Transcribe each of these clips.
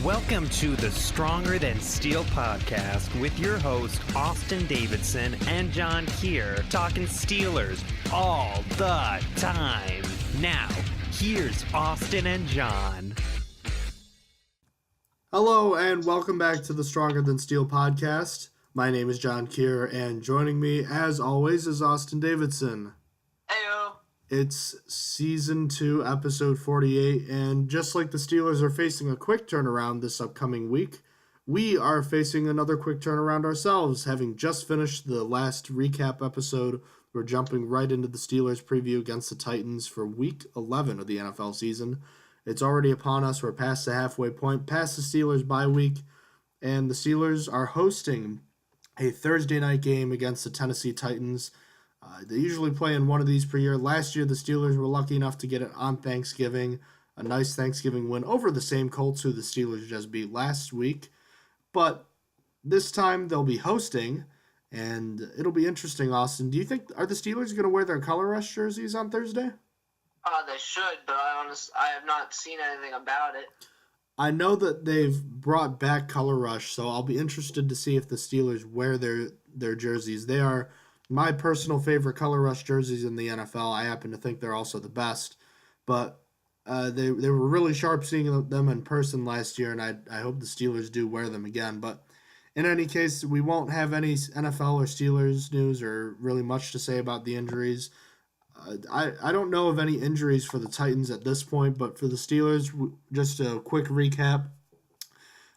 Welcome to the Stronger Than Steel podcast with your host, Austin Davidson and John Keir, talking Steelers all the time. Now, here's Austin and John. Hello, and welcome back to the Stronger Than Steel podcast. My name is John Keir, and joining me, as always, is Austin Davidson. Heyo. It's Season 2, Episode 48, and just like the Steelers are facing a quick turnaround this upcoming week, we are facing another quick turnaround ourselves. Having just finished the last recap episode, we're jumping right into the Steelers preview against the Titans for Week 11 of the NFL season. It's already upon us. We're past the halfway point, past the Steelers bye week, and the Steelers are hosting a Thursday night game against the Tennessee Titans. They usually play in one of these per year. Last year, the Steelers were lucky enough to get it on Thanksgiving, a nice Thanksgiving win over the same Colts who the Steelers just beat last week. But this time, they'll be hosting, and it'll be interesting, Austin. Do you think, are the Steelers going to wear their color rush jerseys on Thursday? They should, but I have not seen anything about it. I know that they've brought back color rush, so I'll be interested to see if the Steelers wear their jerseys. They are my personal favorite color rush jerseys in the NFL. I happen to think they're also the best, but they were really sharp seeing them in person last year, and I hope the Steelers do wear them again. But in any case, we won't have any NFL or Steelers news or really much to say about the injuries. I don't know of any injuries for the Titans at this point, but for the Steelers, just a quick recap.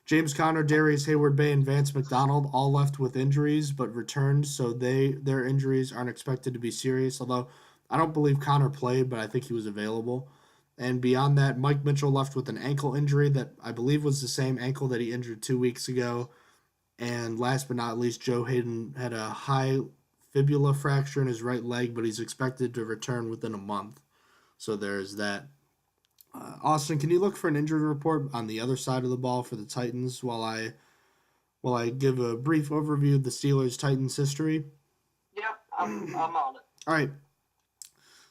James Conner, Darius Hayward-Bay, and Vance McDonald all left with injuries but returned, so their injuries aren't expected to be serious, although I don't believe Conner played, but I think he was available. And beyond that, Mike Mitchell left with an ankle injury that I believe was the same ankle that he injured 2 weeks ago. And last but not least, Joe Hayden had a high fibula fracture in his right leg, but he's expected to return within a month. So there's that. Austin, can you look for an injury report on the other side of the ball for the Titans while I give a brief overview of the Steelers-Titans history? Yep, I'm on it. All right.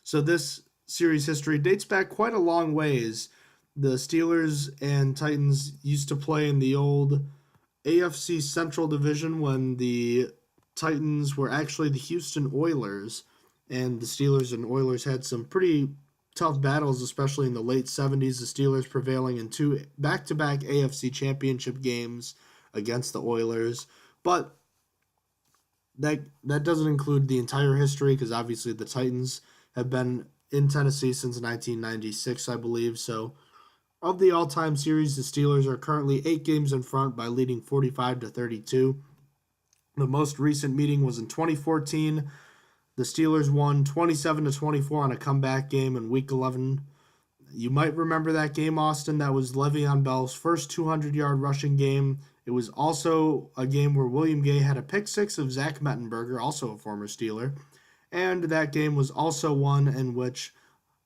So this series history dates back quite a long ways. The Steelers and Titans used to play in the old AFC Central Division when the Titans were actually the Houston Oilers, and the Steelers and Oilers had some pretty tough battles, especially in the late 70s, the Steelers prevailing in 2 back-to-back AFC championship games against the Oilers. But that doesn't include the entire history, because obviously the Titans have been in Tennessee since 1996, I believe. So of the all-time series, the Steelers are currently 8 games in front by leading 45-32. The most recent meeting was in 2014. The Steelers won 27-24 on a comeback game in Week 11. You might remember that game, Austin. That was Le'Veon Bell's first 200-yard rushing game. It was also a game where William Gay had a pick six of Zach Mettenberger, also a former Steeler. And that game was also one in which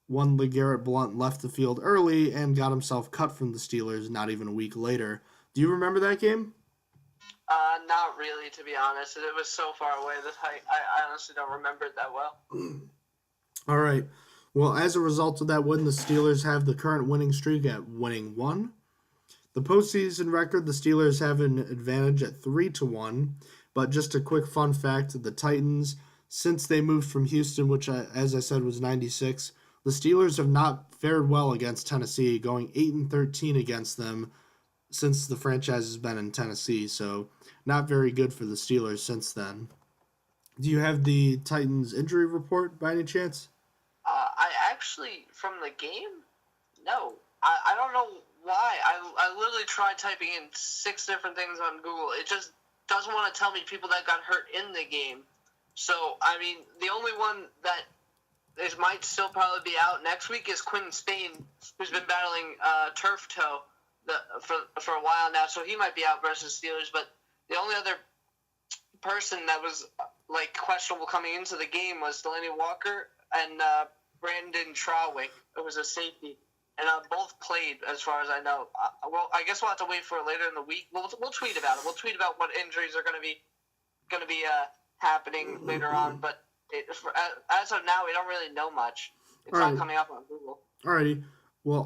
one LeGarrette Blount left the field early and got himself cut from the Steelers not even a week later. Do you remember that game? Not really, to be honest. It was so far away that I honestly don't remember it that well. All right. Well, as a result of that win, the Steelers have the current winning streak at winning 1. The postseason record, the Steelers have an advantage at 3-1. But just a quick fun fact, the Titans, since they moved from Houston, which, as I said, was 96, the Steelers have not fared well against Tennessee, going 8-13 against them since the franchise has been in Tennessee, so not very good for the Steelers since then. Do you have the Titans injury report by any chance? I actually, from the game, no. I don't know why. I literally tried typing in 6 different things on Google. It just doesn't want to tell me people that got hurt in the game. So, I mean, the only one that might still probably be out next week is Quinn Spain, who's been battling turf toe for a while now, so he might be out versus Steelers. But the only other person that was questionable coming into the game was Delaney Walker and Brandon Trawick. It was a safety, and both played as far as I know. Well, I guess we'll have to wait for later in the week. We'll tweet about it. We'll tweet about what injuries are going to be happening later on. But as of now, we don't really know much. It's not coming up on Google. Alrighty. Well,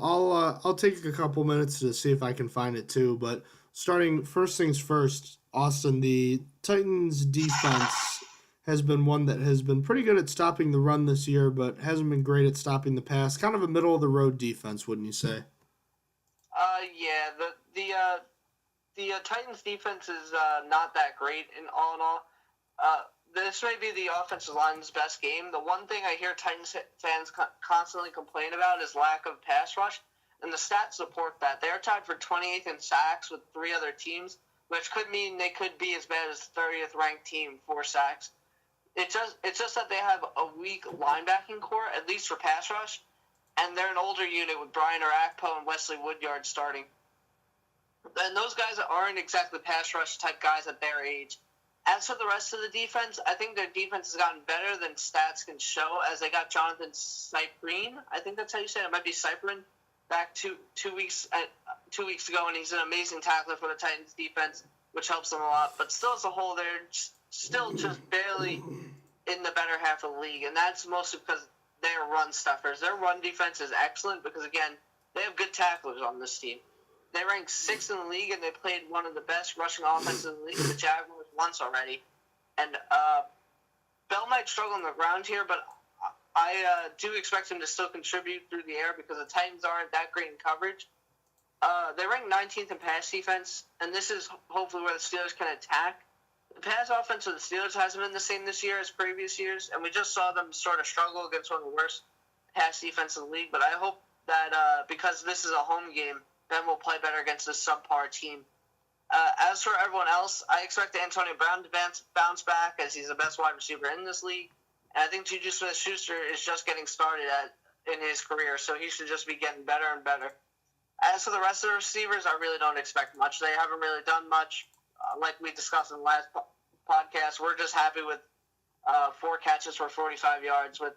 I'll take a couple minutes to see if I can find it too. But starting first things first, Austin, the Titans defense has been one that has been pretty good at stopping the run this year, but hasn't been great at stopping the pass. Kind of a middle of the road defense, wouldn't you say? Yeah. The Titans defense is not that great in all. This may be the offensive line's best game. The one thing I hear Titans fans constantly complain about is lack of pass rush, and the stats support that. They're tied for 28th in sacks with 3 other teams, which could mean they could be as bad as 30th ranked team for sacks. It's just that they have a weak linebacking core, at least for pass rush, and they're an older unit with Brian Orakpo and Wesley Woodyard starting. And those guys aren't exactly pass rush type guys at their age. As for the rest of the defense, I think their defense has gotten better than stats can show, as they got Jonathan Cyprien. I think that's how you say it. It might be Cyprien back two weeks ago, and he's an amazing tackler for the Titans defense, which helps them a lot. But still, as a whole, they're still just barely in the better half of the league, and that's mostly because they're run stuffers. Their run defense is excellent because, again, they have good tacklers on this team. They ranked 6th in the league, and they played one of the best rushing offenses in the league, the Jaguars, once already. And Bell might struggle on the ground here, but I do expect him to still contribute through the air because the Titans aren't that great in coverage. They rank 19th in pass defense, and this is hopefully where the Steelers can attack. The pass offense of the Steelers hasn't been the same this year as previous years, and we just saw them sort of struggle against one of the worst pass defense in the league. But I hope that because this is a home game, Ben will play better against this subpar team. As for everyone else, I expect Antonio Brown to bounce back as he's the best wide receiver in this league. And I think Juju Smith-Schuster is just getting started in his career, so he should just be getting better and better. As for the rest of the receivers, I really don't expect much. They haven't really done much. Like we discussed in the last podcast, we're just happy with 4 catches for 45 yards with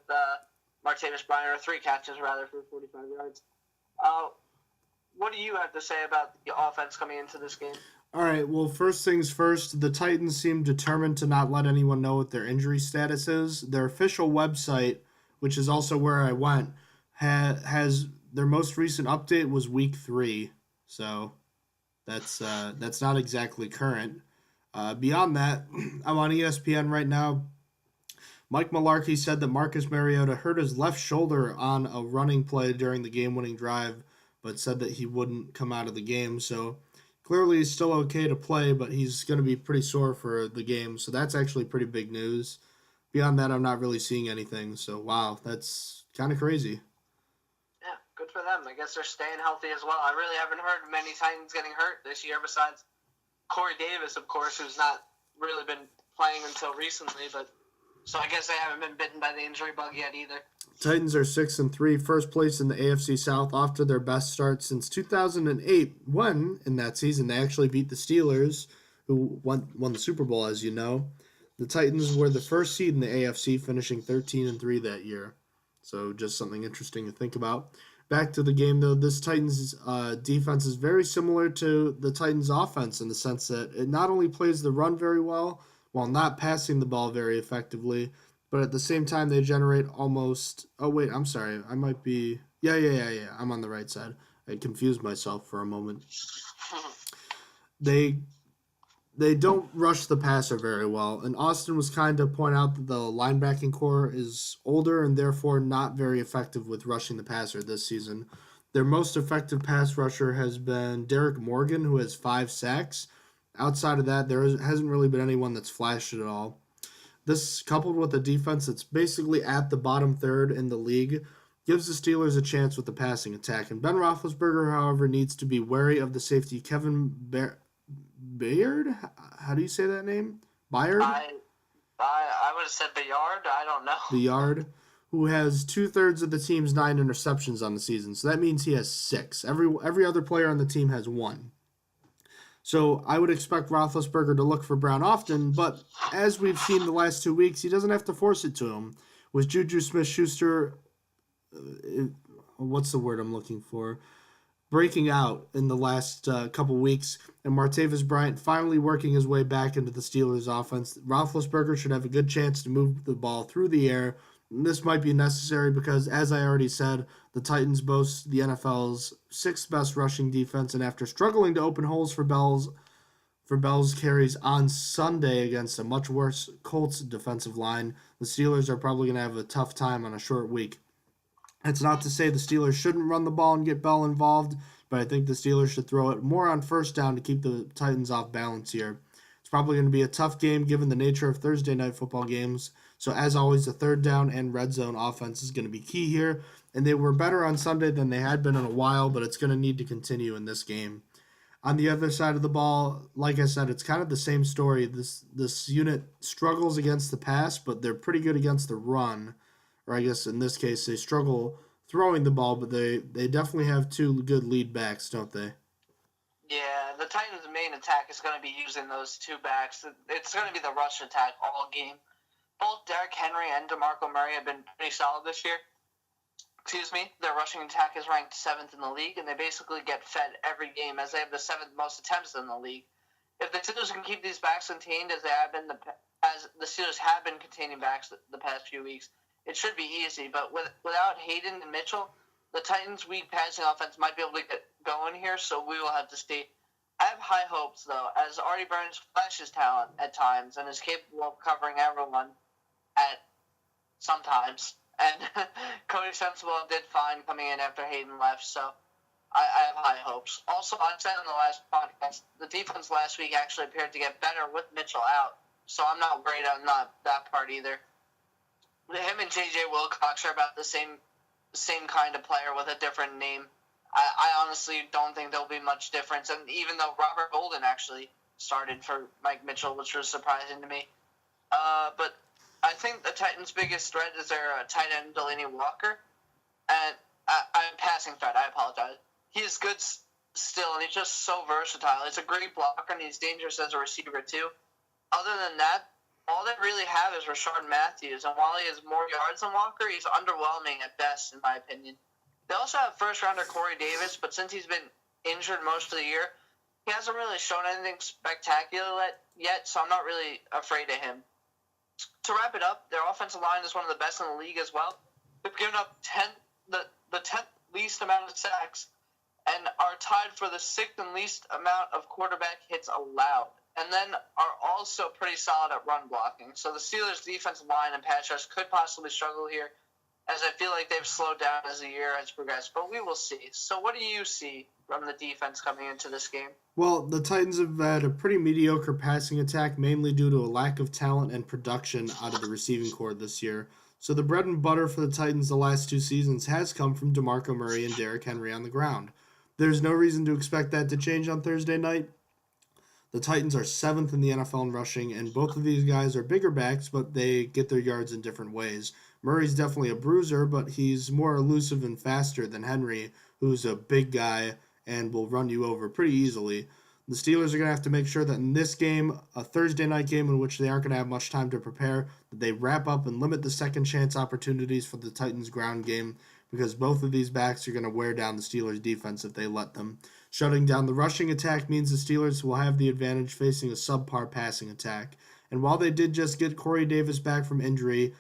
Martavis Bryant, or 3 catches, rather, for 45 yards. What do you have to say about the offense coming into this game? All right, well, first things first, the Titans seem determined to not let anyone know what their injury status is. Their official website, which is also where I went, has their most recent update was week 3. So that's not exactly current. Beyond that, I'm on ESPN right now. Mike Mularkey said that Marcus Mariota hurt his left shoulder on a running play during the game-winning drive, but said that he wouldn't come out of the game. So clearly he's still okay to play, but he's going to be pretty sore for the game. So that's actually pretty big news. Beyond that, I'm not really seeing anything. So, wow, that's kind of crazy. Yeah, good for them. I guess they're staying healthy as well. I really haven't heard of many Titans getting hurt this year besides Corey Davis, of course, who's not really been playing until recently. But so I guess they haven't been bitten by the injury bug yet either. Titans are 6-3, first place in the AFC South after their best start since 2008, when, in that season, they actually beat the Steelers, who won the Super Bowl, as you know. The Titans were the first seed in the AFC, finishing 13-3 that year. So just something interesting to think about. Back to the game, though, this Titans defense is very similar to the Titans offense in the sense that it not only plays the run very well, while not passing the ball very effectively, but at the same time, they generate almost... Oh, wait, I'm sorry. I might be... Yeah. I'm on the right side. I confused myself for a moment. They don't rush the passer very well, and Austin was kind to point out that the linebacking core is older and therefore not very effective with rushing the passer this season. Their most effective pass rusher has been Derek Morgan, who has 5 sacks. Outside of that, there hasn't really been anyone that's flashed at all. This, coupled with a defense that's basically at the bottom third in the league, gives the Steelers a chance with the passing attack. And Ben Roethlisberger, however, needs to be wary of the safety Kevin Bayard? How do you say that name? Bayard? I would have said Bayard. I don't know. Bayard, who has 2/3 of the team's 9 interceptions on the season. So that means he has 6. Every other player on the team has 1. So I would expect Roethlisberger to look for Brown often, but as we've seen the last 2 weeks, he doesn't have to force it to him. With Juju Smith-Schuster, what's the word I'm looking for? Breaking out in the last couple weeks, and Martavis Bryant finally working his way back into the Steelers' offense, Roethlisberger should have a good chance to move the ball through the air This might be necessary because, as I already said, the Titans boast the NFL's sixth best rushing defense, and after struggling to open holes for Bell's carries on Sunday against a much worse Colts defensive line, the Steelers are probably going to have a tough time on a short week. That's not to say the Steelers shouldn't run the ball and get Bell involved, but I think the Steelers should throw it more on first down to keep the Titans off balance here. It's probably going to be a tough game given the nature of Thursday night football games. So as always, the third down and red zone offense is going to be key here. And they were better on Sunday than they had been in a while, but it's going to need to continue in this game. On the other side of the ball, like I said, it's kind of the same story. This unit struggles against the pass, but they're pretty good against the run. Or I guess in this case, they struggle throwing the ball, but they definitely have two good lead backs, don't they? Yeah, the Titans' main attack is going to be using those two backs. It's going to be the rush attack all game. Both Derrick Henry and DeMarco Murray have been pretty solid this year. Their rushing attack is ranked 7th in the league, and they basically get fed every game as they have the 7th most attempts in the league. If the Steelers can keep these backs contained as the Steelers have been containing backs the past few weeks, it should be easy. But without Hayden and Mitchell, the Titans' weak passing offense might be able to get going here, so we will have to see. I have high hopes, though, as Artie Burns flashes talent at times and is capable of covering everyone at sometimes. And Cody Sensible did fine coming in after Hayden left, so I have high hopes. Also, I said in the last podcast, the defense last week actually appeared to get better with Mitchell out, so I'm not worried on that part either. Him and J.J. Wilcox are about the same kind of player with a different name. I honestly don't think there'll be much difference, and even though Robert Golden actually started for Mike Mitchell, which was surprising to me. But I think the Titans' biggest threat is their tight end, Delaney Walker. And I'm passing threat, I apologize. He is good still, and he's just so versatile. He's a great blocker, and he's dangerous as a receiver, too. Other than that, all they really have is Rashard Matthews, and while he has more yards than Walker, he's underwhelming at best, in my opinion. They also have first-rounder Corey Davis, but since he's been injured most of the year, he hasn't really shown anything spectacular yet, so I'm not really afraid of him. To wrap it up, their offensive line is one of the best in the league as well. They've given up the 10th least amount of sacks and are tied for the 6th and least amount of quarterback hits allowed, and then are also pretty solid at run blocking. So the Steelers' defensive line and pass rush could possibly struggle here, as I feel like they've slowed down as the year has progressed, but we will see. So what do you see from the defense coming into this game? Well, the Titans have had a pretty mediocre passing attack, mainly due to a lack of talent and production out of the receiving corps this year. So the bread and butter for the Titans the last 2 seasons has come from DeMarco Murray and Derrick Henry on the ground. There's no reason to expect that to change on Thursday night. The Titans are 7th in the NFL in rushing, and both of these guys are bigger backs, but they get their yards in different ways. Murray's definitely a bruiser, but he's more elusive and faster than Henry, who's a big guy and will run you over pretty easily. The Steelers are going to have to make sure that in this game, a Thursday night game in which they aren't going to have much time to prepare, that they wrap up and limit the second chance opportunities for the Titans' ground game, because both of these backs are going to wear down the Steelers' defense if they let them. Shutting down the rushing attack means the Steelers will have the advantage facing a subpar passing attack. And while they did just get Corey Davis back from injury,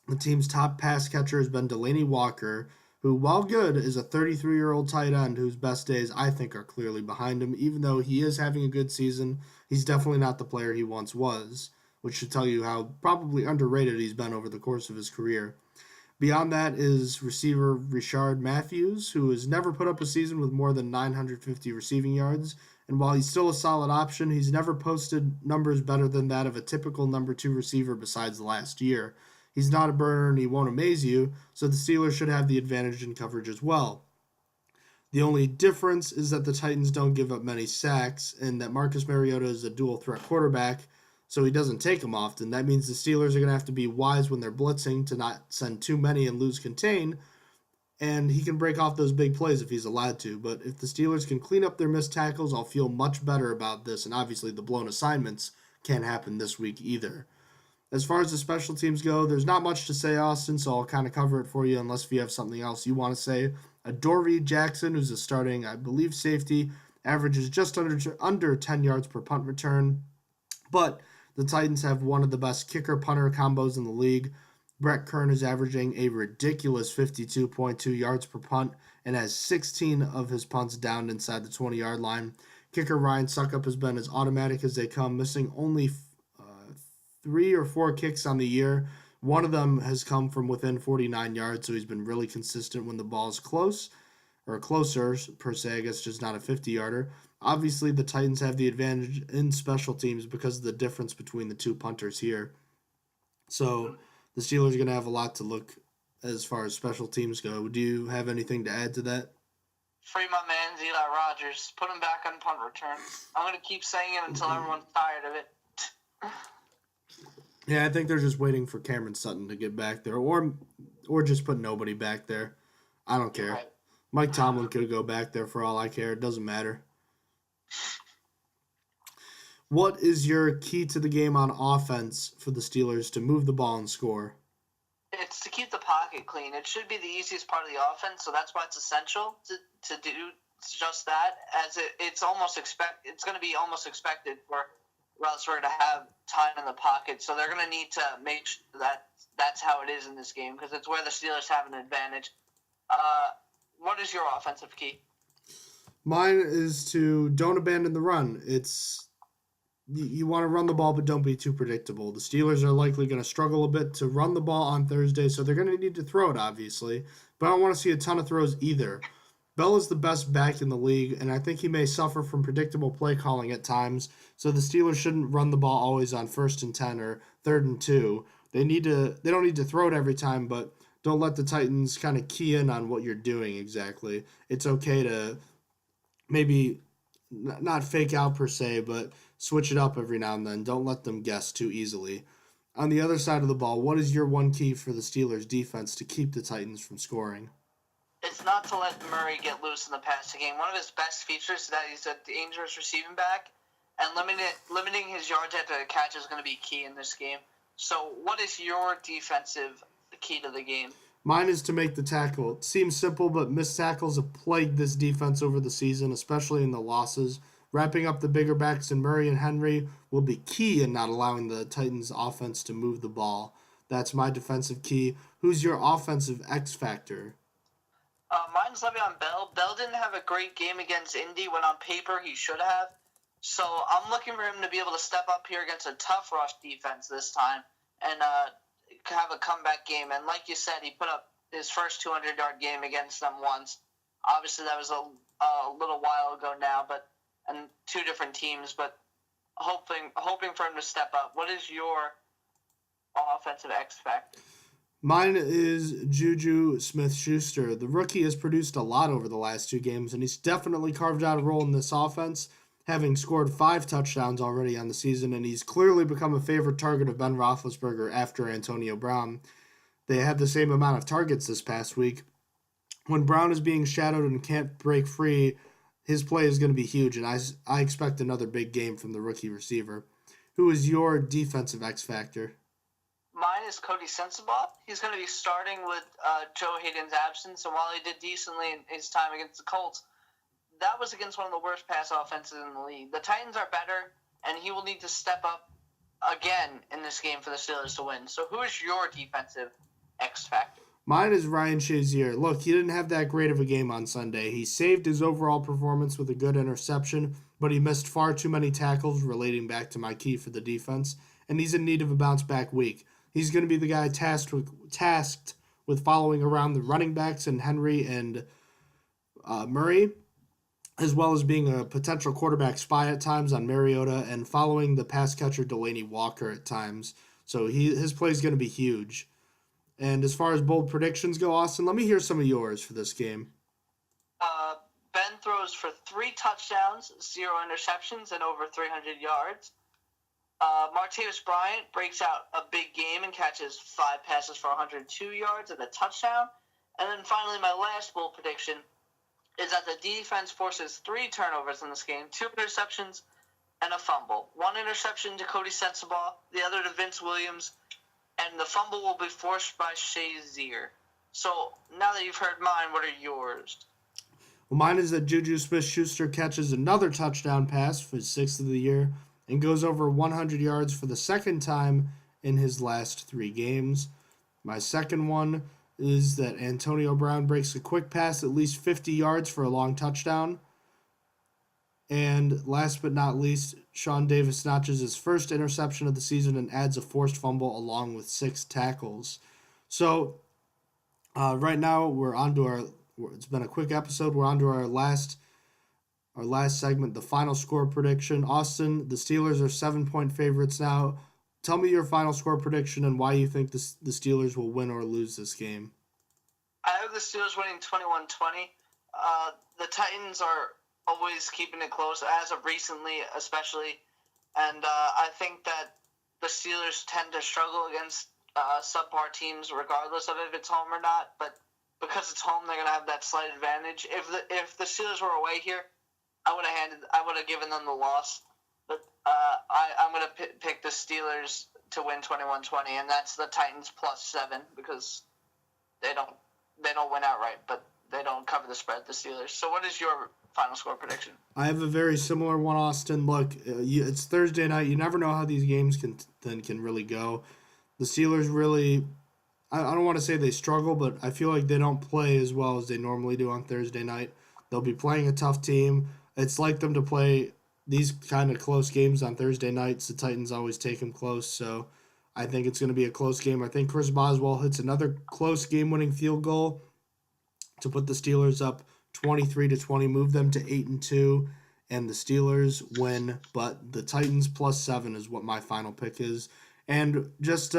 the team's top pass catcher has been Delaney Walker, who, while good, is a 33-year-old tight end whose best days, I think, are clearly behind him. Even though he is having a good season, he's definitely not the player he once was, which should tell you how probably underrated he's been over the course of his career. Beyond that is receiver Rashard Matthews, who has never put up a season with more than 950 receiving yards, and while he's still a solid option, he's never posted numbers better than that of a typical number 2 receiver besides last year. He's not a burner and he won't amaze you, so the Steelers should have the advantage in coverage as well. The only difference is that the Titans don't give up many sacks and that Marcus Mariota is a dual-threat quarterback, so he doesn't take them often. That means the Steelers are going to have to be wise when they're blitzing to not send too many and lose contain, and he can break off those big plays if he's allowed to. But if the Steelers can clean up their missed tackles, I'll feel much better about this, and obviously the blown assignments can't happen this week either. As far as the special teams go, there's not much to say, Austin, so I'll kind of cover it for you unless if you have something else you want to say. Adoree Jackson, who's a starting, I believe, safety, averages just under 10 yards per punt return. But the Titans have one of the best kicker-punter combos in the league. Brett Kern is averaging a ridiculous 52.2 yards per punt and has 16 of his punts downed inside the 20-yard line. Kicker Ryan Suckup has been as automatic as they come, missing only 3 or 4 kicks on the year. One of them has come from within 49 yards, so he's been really consistent when the ball is close, or closer, per se, I guess just not a 50-yarder. Obviously, the Titans have the advantage in special teams because of the difference between the two punters here. So the Steelers are going to have a lot to look as far as special teams go. Do you have anything to add to that? Free my man, Eli Rogers. Put him back on punt return. I'm going to keep saying it until everyone's tired of it. Yeah, I think they're just waiting for Cameron Sutton to get back there, or just put nobody back there. I don't care. Right. Mike Tomlin could go back there for all I care. It doesn't matter. What is your key to the game on offense for the Steelers to move the ball and score? It's to keep the pocket clean. It should be the easiest part of the offense, so that's why it's essential to do just that. As it's going to be almost expected for Roethlisberger to have time in the pocket, so they're going to need to make sure that that's how it is in this game because it's where the Steelers have an advantage. What is your offensive key? Mine is to don't abandon the run. You want to run the ball, but don't be too predictable. The Steelers are likely going to struggle a bit to run the ball on Thursday, so they're going to need to throw it, obviously. But I don't want to see a ton of throws either. Bell is the best back in the league, and I think he may suffer from predictable play calling at times, so the Steelers shouldn't run the ball always on 1st and 10 or 3rd and 2. They don't need to throw it every time, but don't let the Titans kind of key in on what you're doing exactly. It's okay to maybe not fake out per se, but switch it up every now and then. Don't let them guess too easily. On the other side of the ball, what is your one key for the Steelers defense to keep the Titans from scoring? It's not to let Murray get loose in the passing game. One of his best features is that he's a dangerous receiving back, and limiting his yards after the catch is going to be key in this game. So what is your defensive key to the game? Mine is to make the tackle. It seems simple, but missed tackles have plagued this defense over the season, especially in the losses. Wrapping up the bigger backs in Murray and Henry will be key in not allowing the Titans' offense to move the ball. That's my defensive key. Who's your offensive X factor? Mine's Le'Veon Bell. Bell didn't have a great game against Indy when on paper he should have. So I'm looking for him to be able to step up here against a tough rush defense this time and have a comeback game. And like you said, he put up his first 200-yard game against them once. Obviously, that was a little while ago now, and two different teams, but hoping for him to step up. What is your offensive X factor? Mine is Juju Smith-Schuster. The rookie has produced a lot over the last 2 games, and he's definitely carved out a role in this offense, having scored 5 touchdowns already on the season, and he's clearly become a favorite target of Ben Roethlisberger after Antonio Brown. They had the same amount of targets this past week. When Brown is being shadowed and can't break free, his play is going to be huge, and I expect another big game from the rookie receiver. Who is your defensive X factor? Mine is Cody Sensabaugh. He's going to be starting with Joe Hayden's absence, and while he did decently in his time against the Colts, that was against one of the worst pass offenses in the league. The Titans are better, and he will need to step up again in this game for the Steelers to win. So who is your defensive X factor? Mine is Ryan Shazier. Look, he didn't have that great of a game on Sunday. He saved his overall performance with a good interception, but he missed far too many tackles relating back to my key for the defense, and he's in need of a bounce-back week. He's going to be the guy tasked with following around the running backs and Henry and Murray, as well as being a potential quarterback spy at times on Mariota and following the pass catcher Delaney Walker at times. So his play is going to be huge. And as far as bold predictions go, Austin, let me hear some of yours for this game. Ben throws for 3 touchdowns, 0 interceptions, and over 300 yards. Martavis Bryant breaks out a big game and catches 5 passes for 102 yards and a touchdown. And then finally, my last bold prediction is that the defense forces 3 turnovers in this game, 2 interceptions and a fumble. 1 interception to Cody Sensabaugh, the other to Vince Williams, and the fumble will be forced by Shazier. So now that you've heard mine, what are yours? Well, mine is that Juju Smith-Schuster catches another touchdown pass for his 6th of the year and goes over 100 yards for the second time in his last 3 games. My second one is that Antonio Brown breaks a quick pass at least 50 yards for a long touchdown. And last but not least, Sean Davis notches his first interception of the season and adds a forced fumble along with 6 tackles. So right now we're on to our. It's been a quick episode. We're on to our last segment, the final score prediction. Austin, the Steelers are 7-point favorites now. Tell me your final score prediction and why you think the Steelers will win or lose this game. I have the Steelers winning 21-20. The Titans are always keeping it close, as of recently especially. And I think that the Steelers tend to struggle against subpar teams regardless of if it's home or not. But because it's home, they're going to have that slight advantage. If the Steelers were away here, I would have given them the loss. But I'm going to pick the Steelers to win 21-20, and that's the Titans +7 because they don't win outright, but they don't cover the spread, the Steelers. So what is your final score prediction? I have a very similar one, Austin. Look, it's Thursday night. You never know how these games can really go. The Steelers really, I don't want to say they struggle, but I feel like they don't play as well as they normally do on Thursday night. They'll be playing a tough team. It's like them to play these kind of close games on Thursday nights. The Titans always take them close, so I think it's going to be a close game. I think Chris Boswell hits another close game-winning field goal to put the Steelers up 23-20, move them to 8-2, and the Steelers win. But the Titans +7 is what my final pick is. And just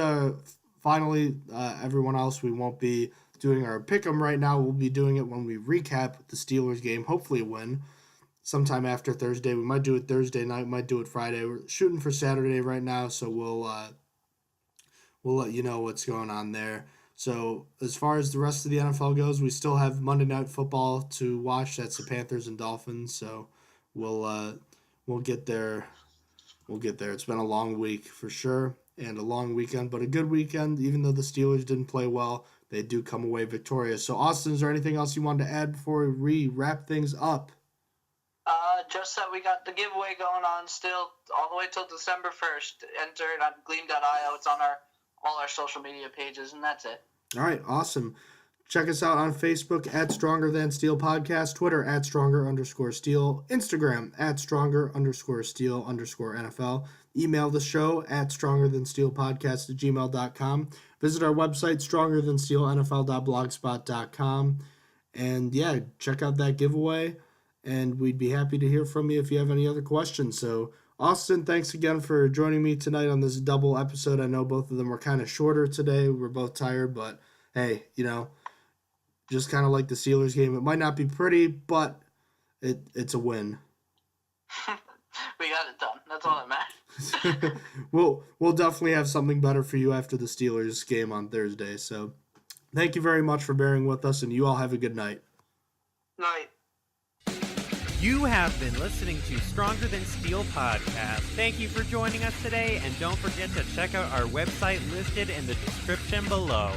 finally, everyone else, we won't be doing our pick'em right now. We'll be doing it when we recap the Steelers game, hopefully a win. Sometime after Thursday. We might do it Thursday night, might do it Friday. We're shooting for Saturday right now, so we'll let you know what's going on there. So as far as the rest of the NFL goes, we still have Monday Night Football to watch. That's the Panthers and Dolphins. So we'll get there. We'll get there. It's been a long week for sure and a long weekend, but a good weekend. Even though the Steelers didn't play well, they do come away victorious. So Austin, is there anything else you wanted to add before we wrap things up? Just that we got the giveaway going on still all the way till December 1st. Enter it on Gleam.io. It's on all our social media pages, and that's it. All right, awesome. Check us out on Facebook at Stronger Than Steel Podcast, Twitter at Stronger_Steel, Instagram at Stronger_Steel_NFL. Email the show at StrongerThanSteelPodcast@gmail.com. Visit our website, StrongerThanSteelNFL.blogspot.com. And yeah, check out that giveaway. And we'd be happy to hear from you if you have any other questions. So, Austin, thanks again for joining me tonight on this double episode. I know both of them were kind of shorter today. We're both tired, but hey, just kind of like the Steelers game. It might not be pretty, but it's a win. We got it done. That's all that matters. We'll definitely have something better for you after the Steelers game on Thursday. So, thank you very much for bearing with us, and you all have a good night. Night. You have been listening to Stronger Than Steel Podcast. Thank you for joining us today, and don't forget to check out our website listed in the description below.